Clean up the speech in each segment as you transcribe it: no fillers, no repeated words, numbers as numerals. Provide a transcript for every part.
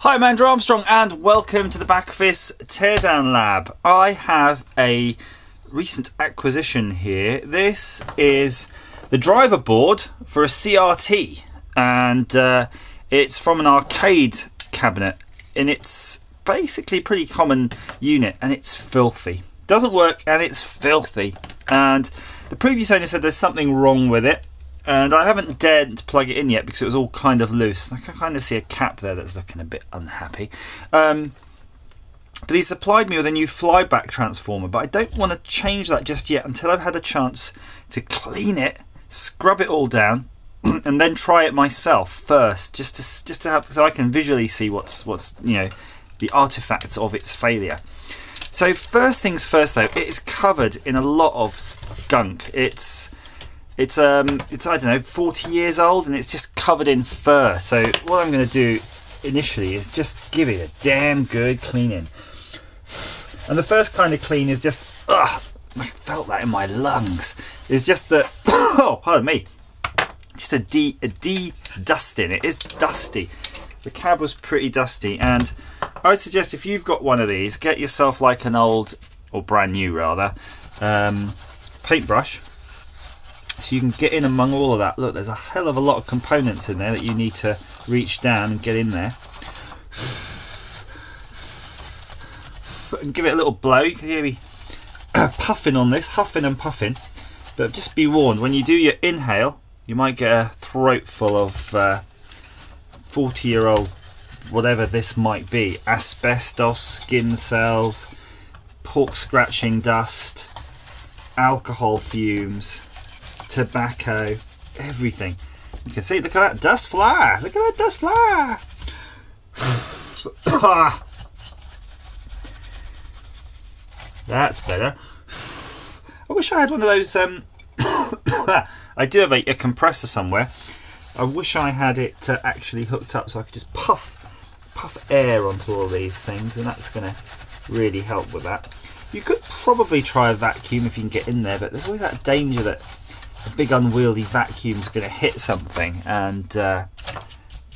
Hi, I'm Andrew Armstrong and welcome to the Back Office Teardown Lab. I have a recent acquisition here. This is the driver board for a CRT and it's from an arcade cabinet and it's basically a pretty common unit and it's filthy. Doesn't work and it's filthy, and the previous owner said there's something wrong with it. And I haven't dared to plug it in yet because it was all kind of loose. I can kind of see a cap there that's looking a bit unhappy. But he supplied me with a new flyback transformer, but I don't want to change that just yet until I've had a chance to clean it, scrub it all down, and then try it myself first, just to have, so I can visually see what's the artifacts of its failure. So first things first, though, it is covered in a lot of skunk. It's I don't know, 40 years old, and it's just covered in fur. So what I'm going to do initially is just give it a damn good cleaning. And the first kind of clean is just, I felt that in my lungs. Is just that, oh, pardon me, just a de-dusting. It is dusty. The cab was pretty dusty, and I would suggest if you've got one of these, get yourself like an old, or brand new rather, paintbrush. So you can get in among all of that. Look, there's a hell of a lot of components in there that you need to reach down and get in there. And give it a little blow. You can hear me puffing on this, huffing and puffing. But just be warned, when you do your inhale, you might get a throat full of 40-year-old, whatever this might be. Asbestos, skin cells, pork scratching dust, alcohol fumes, tobacco, everything. You can see, look at that dust fly. Look at that dust fly. That's better. I wish I had one of those. I do have a compressor somewhere. I wish I had it actually hooked up so I could just puff air onto all these things, and that's going to really help with that. You could probably try a vacuum if you can get in there, but there's always that danger that a big unwieldy vacuum is going to hit something and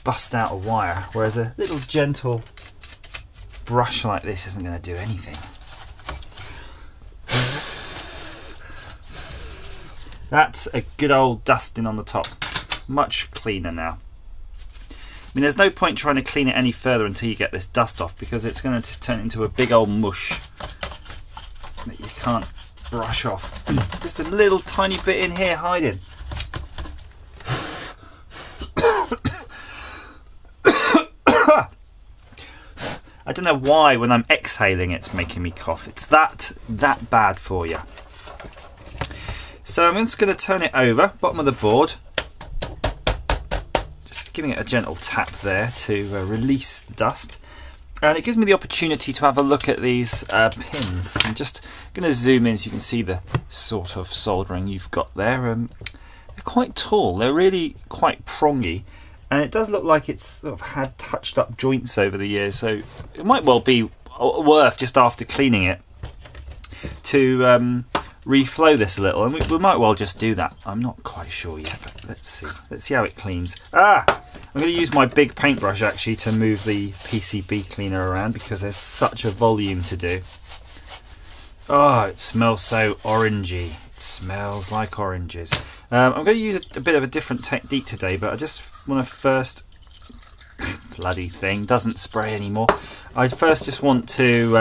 bust out a wire, whereas a little gentle brush like this isn't going to do anything. That's a good old dusting on the top. Much cleaner now. I mean, there's no point trying to clean it any further until you get this dust off, because it's going to just turn into a big old mush that you can't brush off. Just a little tiny bit in here hiding. I don't know why when I'm exhaling it's making me cough. It's that bad for you. So I'm just going to turn it over, bottom of the board. Just giving it a gentle tap there to release the dust. And it gives me the opportunity to have a look at these pins. I'm just going to zoom in so you can see the sort of soldering you've got there. They're quite tall. They're really quite prongy. And it does look like it's sort of had touched up joints over the years. So it might well be worth, just after cleaning it, to reflow this a little. And we might well just do that. I'm not quite sure yet, but let's see. Let's see how it cleans. I'm going to use my big paintbrush actually to move the PCB cleaner around because there's such a volume to do. Oh, it smells so orangey. It smells like oranges. I'm going to use a bit of a different technique today, but I just want to first... bloody thing doesn't spray anymore. I first just want to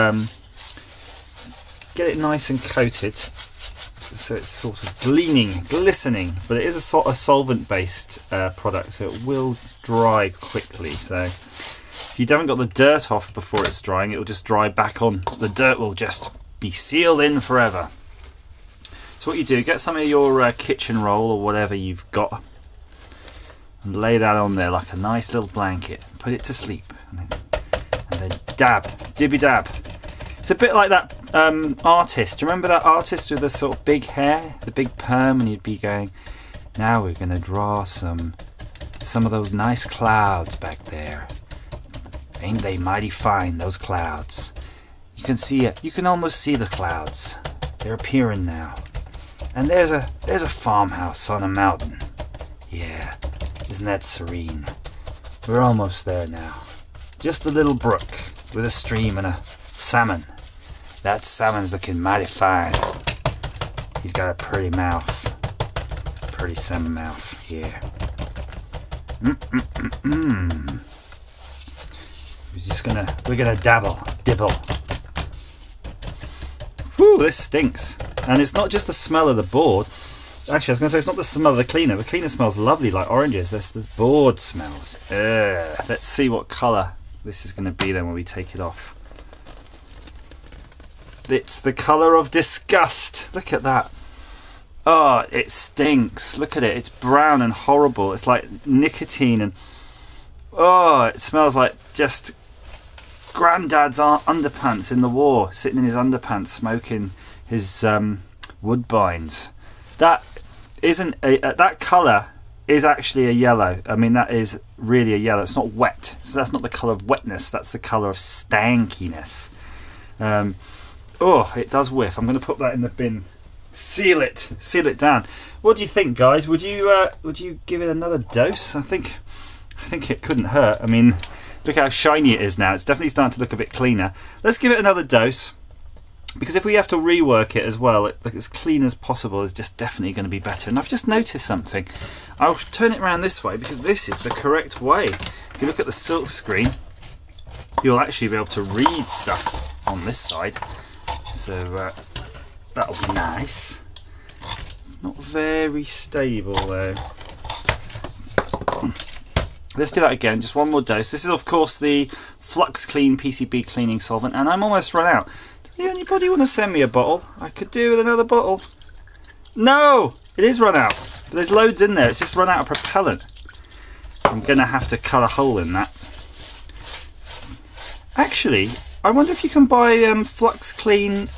get it nice and coated, so it's sort of glistening, but it is a solvent-based product, so it will dry quickly. So if you haven't got the dirt off before it's drying, it will just dry back on. The dirt will just be sealed in forever. So what you do, get some of your kitchen roll or whatever you've got, and lay that on there like a nice little blanket. Put it to sleep, and then dab, dibby dab. It's a bit like that artist. Do you remember that artist with the sort of big hair, the big perm, and you'd be going, now we're going to draw some of those nice clouds back there. Ain't they mighty fine, those clouds? You can see it. You can almost see the clouds. They're appearing now. And there's a farmhouse on a mountain. Yeah, isn't that serene? We're almost there now. Just a little brook with a stream and a salmon. That salmon's looking mighty fine. He's got a pretty mouth. Pretty salmon mouth here. We're gonna dibble. Whew, this stinks. And it's not just the smell of the board. Actually, I was gonna say it's not the smell of the cleaner. The cleaner smells lovely, like oranges. This the board smells. Let's see what colour this is gonna be then when we take it off. It's the colour of disgust. Look at that. Oh, it stinks. Look at it. It's brown and horrible. It's like nicotine and... Oh, it smells like just Grandad's underpants in the war, sitting in his underpants smoking his woodbines. That isn't... that colour is actually a yellow. I mean, that is really a yellow. It's not wet. So that's not the colour of wetness. That's the colour of stankiness. Oh, it does whiff. I'm going to put that in the bin. Seal it down. What do you think, guys? Would you give it another dose? I think it couldn't hurt. I mean, look how shiny it is now. It's definitely starting to look a bit cleaner. Let's give it another dose, because if we have to rework it as well, as clean as possible is just definitely going to be better. And I've just noticed something. I'll turn it around this way because this is the correct way. If you look at the silk screen, you'll actually be able to read stuff on this side. So that'll be nice. Not very stable though. Let's do that again, just one more dose. This is of course the Flux Clean PCB cleaning solvent, and I'm almost run out. Does anybody want to send me a bottle? I could do with another bottle. No! It is run out. But there's loads in there, it's just run out of propellant. I'm going to have to cut a hole in that. Actually, I wonder if you can buy Flux Clean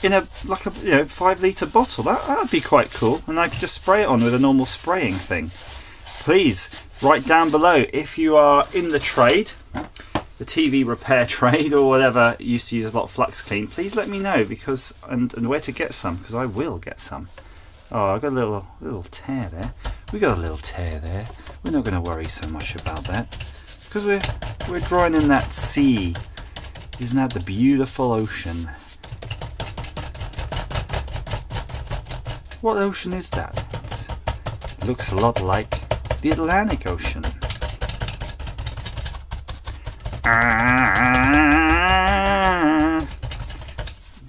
in a 5 litre bottle. That would be quite cool, and I could just spray it on with a normal spraying thing. Please write down below if you are in the trade, the TV repair trade or whatever, used to use a lot of Flux Clean. Please let me know, because and where to get some, because I will get some. Oh, I've got a little tear there. We got a little tear there. We're not going to worry so much about that, because we're drawing in that sea. Isn't that the beautiful ocean? What ocean is that? It looks a lot like the Atlantic Ocean.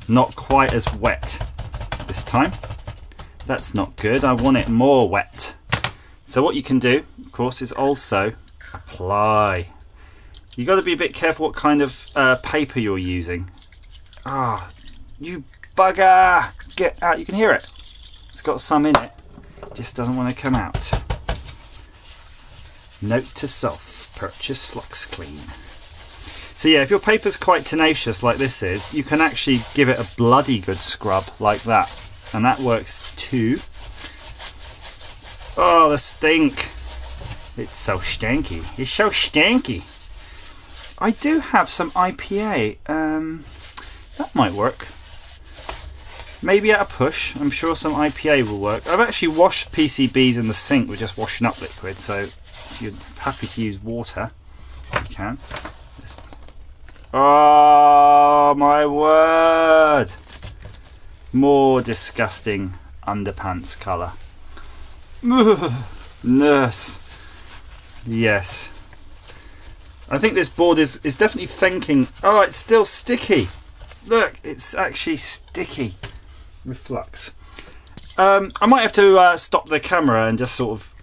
Not quite as wet this time. That's not good. I want it more wet. So what you can do, of course, is also apply. You've got to be a bit careful what kind of paper you're using. Ah, you bugger! Get out. You can hear it. It's got some in it. Just doesn't want to come out. Note to self, purchase Flux Clean. So yeah, if your paper's quite tenacious like this is, you can actually give it a bloody good scrub like that. And that works too. Oh, the stink. It's so stanky. It's so stanky. I do have some IPA. That might work. Maybe at a push. I'm sure some IPA will work. I've actually washed PCBs in the sink with just washing up liquid, so if you're happy to use water, you can. Oh my word! More disgusting underpants colour. Nurse. Yes. I think this board is definitely thinking, oh, it's still sticky. Look, it's actually sticky with flux. I might have to stop the camera and just sort of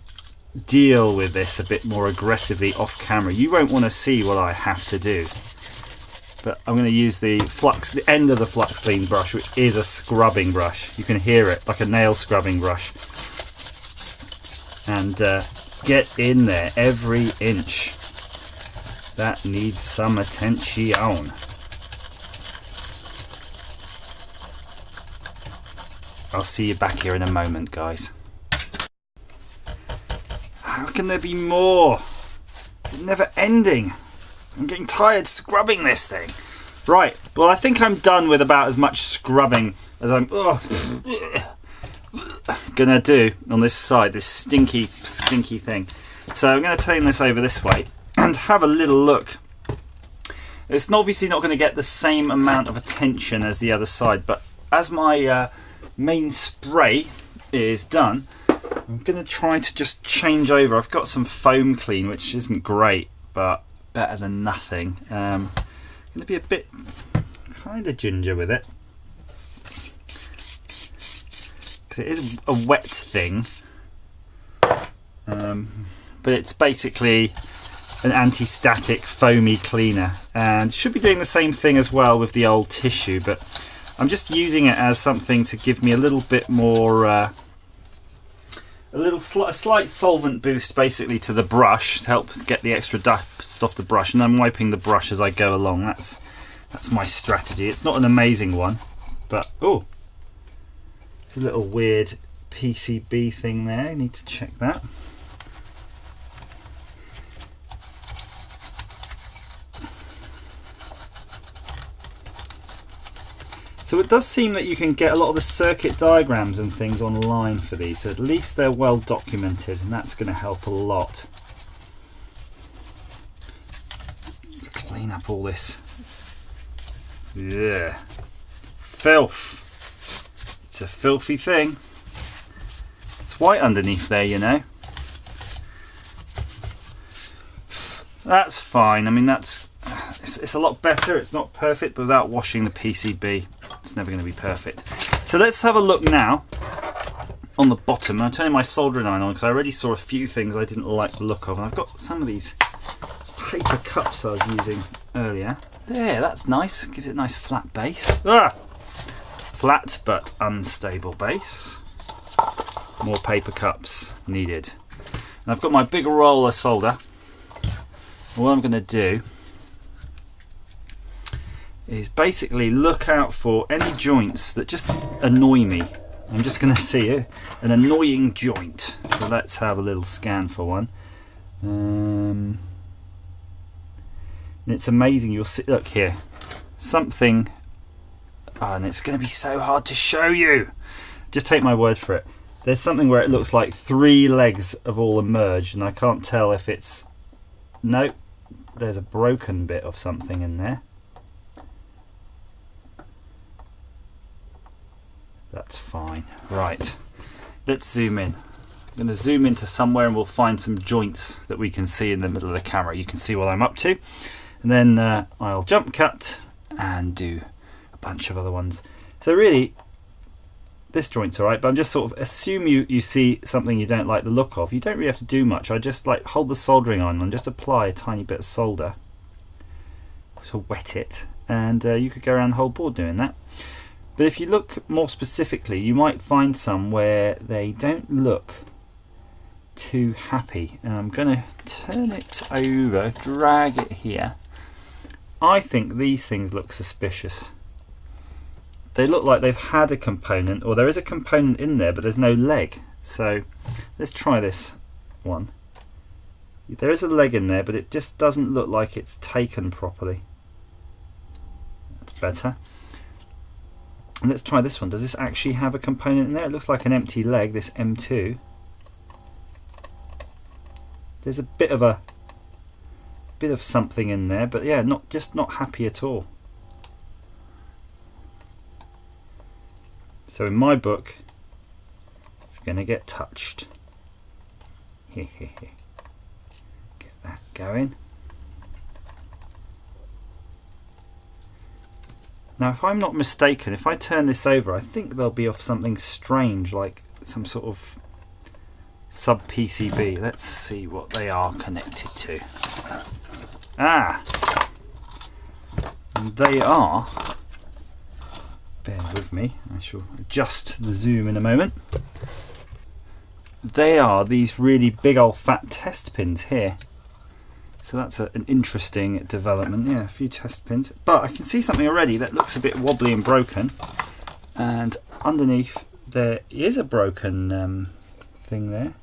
deal with this a bit more aggressively off camera. You won't want to see what I have to do. But I'm going to use the end of the Flux Clean brush, which is a scrubbing brush. You can hear it like a nail scrubbing brush. And get in there, every inch. That needs some attention. I'll see you back here in a moment, guys. How can there be more? It's never ending. I'm getting tired scrubbing this thing. Right, well I think I'm done with about as much scrubbing as I'm gonna do on this side, this stinky thing. So I'm going to turn this over this way and have a little look It's obviously not going to get the same amount of attention as the other side, but as my main spray is done, I'm going to try to just change over. I've got some foam clean, which isn't great, but better than nothing. I'm going to be a bit kind of ginger with it, because it is a wet thing, but it's basically an anti-static foamy cleaner, and should be doing the same thing as well with the old tissue, but I'm just using it as something to give me a little bit more a slight solvent boost basically to the brush to help get the extra dust off the brush, and I'm wiping the brush as I go along. That's my strategy. It's not an amazing one, but oh, it's a little weird PCB thing there. I need to check that. So it does seem that you can get a lot of the circuit diagrams and things online for these, so at least they're well documented, and that's going to help a lot. Let's clean up all this. Yeah. Filth. It's a filthy thing. It's white underneath there, you know. That's fine. I mean, it's a lot better. It's not perfect, but without washing the PCB, it's never going to be perfect. So let's have a look now on the bottom. I'm turning my soldering iron on because I already saw a few things I didn't like the look of, and I've got some of these paper cups I was using earlier. There, that's nice. Gives it a nice flat base. Ah! Flat but unstable base. More paper cups needed. And I've got my big roll of solder. And what I'm going to do is basically look out for any joints that just annoy me. I'm just going to see an annoying joint. So let's have a little scan for one. And it's amazing. You'll see. Look here, something. Oh, and it's going to be so hard to show you. Just take my word for it. There's something where it looks like 3 legs have all emerged, and I can't tell if it's. Nope. There's a broken bit of something in there. That's fine. Right, let's zoom in. I'm going to zoom into somewhere and we'll find some joints that we can see in the middle of the camera. You can see what I'm up to. And then I'll jump cut and do a bunch of other ones. So really, this joint's alright, but I'm just sort of assume you see something you don't like the look of. You don't really have to do much. I just like hold the soldering iron and just apply a tiny bit of solder to wet it, and you could go around the whole board doing that. But if you look more specifically, you might find some where they don't look too happy. And I'm going to turn it over, drag it here. I think these things look suspicious. They look like they've had a component, or there is a component in there, but there's no leg. So let's try this one. There is a leg in there, but it just doesn't look like it's taken properly. That's better. And let's try this one. Does this actually have a component in there? It looks like an empty leg, this M2. There's a bit of something in there, but yeah, not happy at all. So in my book, it's going to get touched. Get that going. Now, if I'm not mistaken, if I turn this over, I think they'll be off something strange, like some sort of sub-PCB. Let's see what they are connected to. Ah! And they are, bear with me, I shall adjust the zoom in a moment. They are these really big old fat test pins here. So that's an interesting development. Yeah, a few test pins. But I can see something already that looks a bit wobbly and broken. And underneath there is a broken thing there.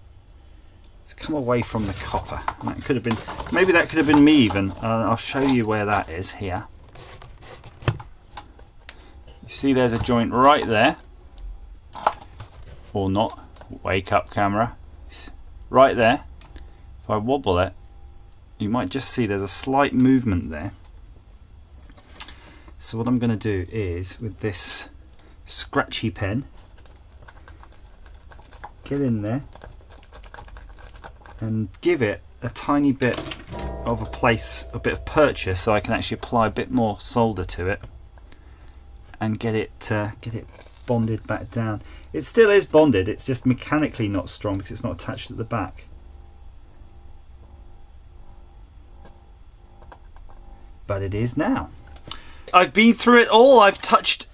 It's come away from the copper. And that could have been, maybe that could have been me even. I'll show you where that is here. You see there's a joint right there. Or not. Wake up, camera. It's right there. If I wobble it, you might just see there's a slight movement there. So what I'm going to do is, with this scratchy pen, get in there and give it a tiny bit of a bit of purchase, so I can actually apply a bit more solder to it and get it bonded back down. It still is bonded, it's just mechanically not strong because it's not attached at the back. But it is now. I've been through it all. I've touched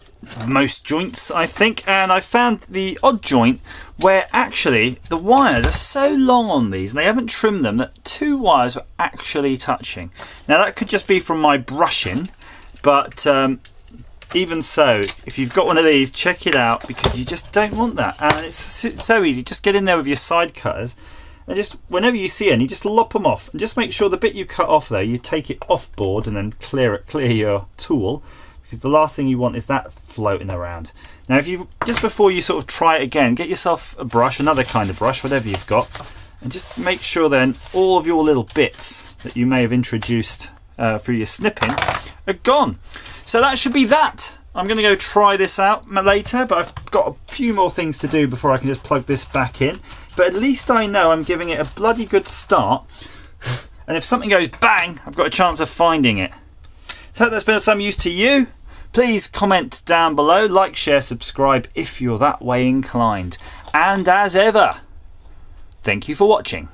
most joints, I think, and I found the odd joint where actually the wires are so long on these and they haven't trimmed them that 2 wires were actually touching. Now that could just be from my brushing, but even so, if you've got one of these, check it out, because you just don't want that. And it's so easy. Just get in there with your side cutters and just, whenever you see any, just lop them off, and just make sure the bit you cut off there, you take it off board and then clear your tool, because the last thing you want is that floating around. Now if you, just before you sort of try it again, get yourself a brush, another kind of brush, whatever you've got, and just make sure then all of your little bits that you may have introduced through your snipping are gone. So that should be that. I'm going to go try this out later, but I've got a few more things to do before I can just plug this back in. But at least I know I'm giving it a bloody good start. And if something goes bang, I've got a chance of finding it. So I hope that's been of some use to you. Please comment down below, like, share, subscribe if you're that way inclined. And as ever, thank you for watching.